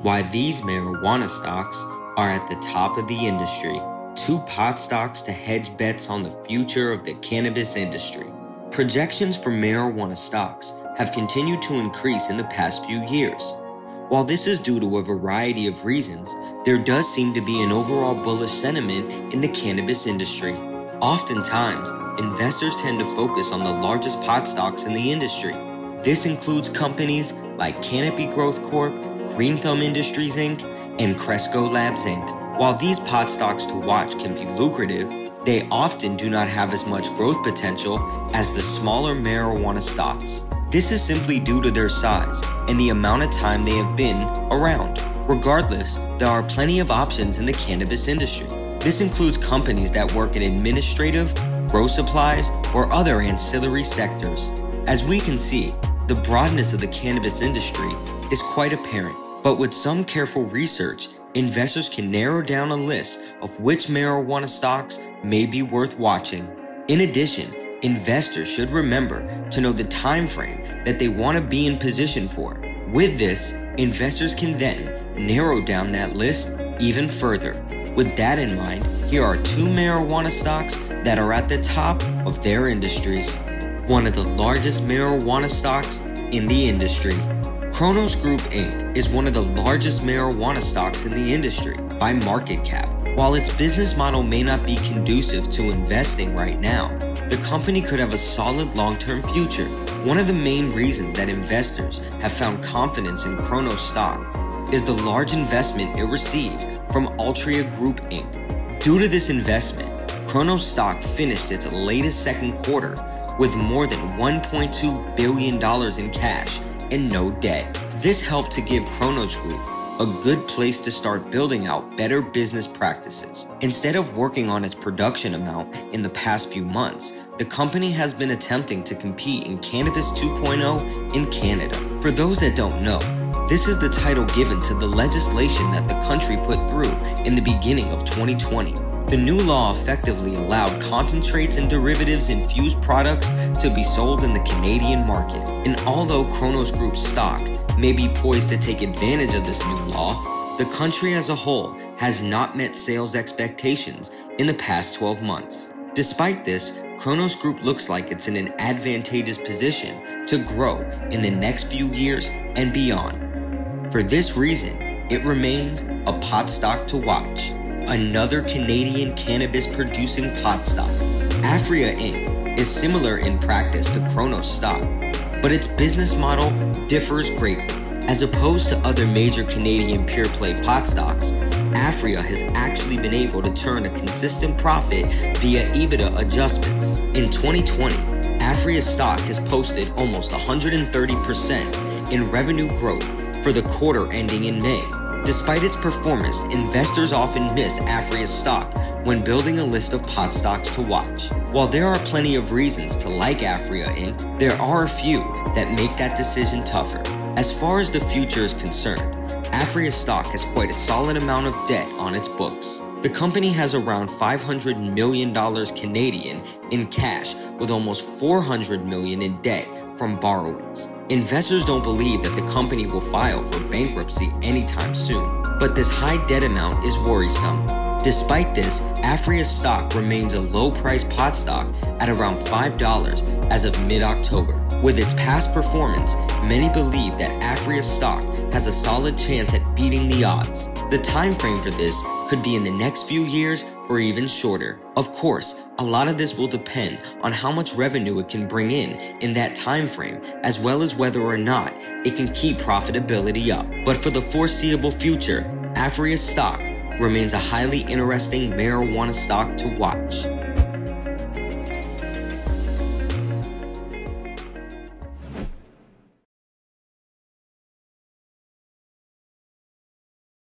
Why these marijuana stocks are at the top of the industry. 2 pot stocks to hedge bets on the future of the cannabis industry. Projections for marijuana stocks have continued to increase in the past few years. While this is due to a variety of reasons, there does seem to be an overall bullish sentiment in the cannabis industry. Oftentimes, investors tend to focus on the largest pot stocks in the industry. This includes companies like Canopy Growth Corp, Green Thumb Industries Inc., and Cresco Labs Inc. While these pot stocks to watch can be lucrative, they often do not have as much growth potential as the smaller marijuana stocks. This is simply due to their size and the amount of time they have been around. Regardless, there are plenty of options in the cannabis industry. This includes companies that work in administrative, grow supplies, or other ancillary sectors. As we can see, the broadness of the cannabis industry is quite apparent, but with some careful research, investors can narrow down a list of which marijuana stocks may be worth watching. In addition, investors should remember to know the time frame that they want to be in position for. With this, investors can then narrow down that list even further. With that in mind, here are 2 marijuana stocks that are at the top of their industries. One of the largest marijuana stocks in the industry. Cronos Group Inc. is one of the largest marijuana stocks in the industry by market cap. While its business model may not be conducive to investing right now, the company could have a solid long-term future. One of the main reasons that investors have found confidence in Cronos stock is the large investment it received from Altria Group Inc. Due to this investment, Cronos stock finished its latest second quarter with more than $1.2 billion in cash and no debt. This helped to give Cronos Group a good place to start building out better business practices. Instead of working on its production amount in the past few months, the company has been attempting to compete in Cannabis 2.0 in Canada. For those that don't know, this is the title given to the legislation that the country put through in the beginning of 2020. The new law effectively allowed concentrates and derivatives infused products to be sold in the Canadian market. And although Cronos Group stock may be poised to take advantage of this new law, the country as a whole has not met sales expectations in the past 12 months. Despite this, Cronos Group looks like it's in an advantageous position to grow in the next few years and beyond. For this reason, it remains a pot stock to watch. Another Canadian cannabis producing pot stock. Aphria Inc. is similar in practice to Cronos stock, but its business model differs greatly. As opposed to other major Canadian pure play pot stocks, Aphria has actually been able to turn a consistent profit via EBITDA adjustments. In 2020, Aphria stock has posted almost 130% in revenue growth for the quarter ending in May. Despite its performance, investors often miss Aphria's stock when building a list of pot stocks to watch. While there are plenty of reasons to like Aphria Inc., there are a few that make that decision tougher. As far as the future is concerned, Aphria stock has quite a solid amount of debt on its books. The company has around $500 million Canadian in cash with almost $400 million in debt from borrowings. Investors don't believe that the company will file for bankruptcy anytime soon, but this high debt amount is worrisome. Despite this, Aphria's stock remains a low-priced pot stock at around $5 as of mid-October. With its past performance, many believe that Aphria's stock has a solid chance at beating the odds. The time frame for this could be in the next few years or even shorter. Of course, a lot of this will depend on how much revenue it can bring in that time frame, as well as whether or not it can keep profitability up. But for the foreseeable future, Aphria's stock remains a highly interesting marijuana stock to watch.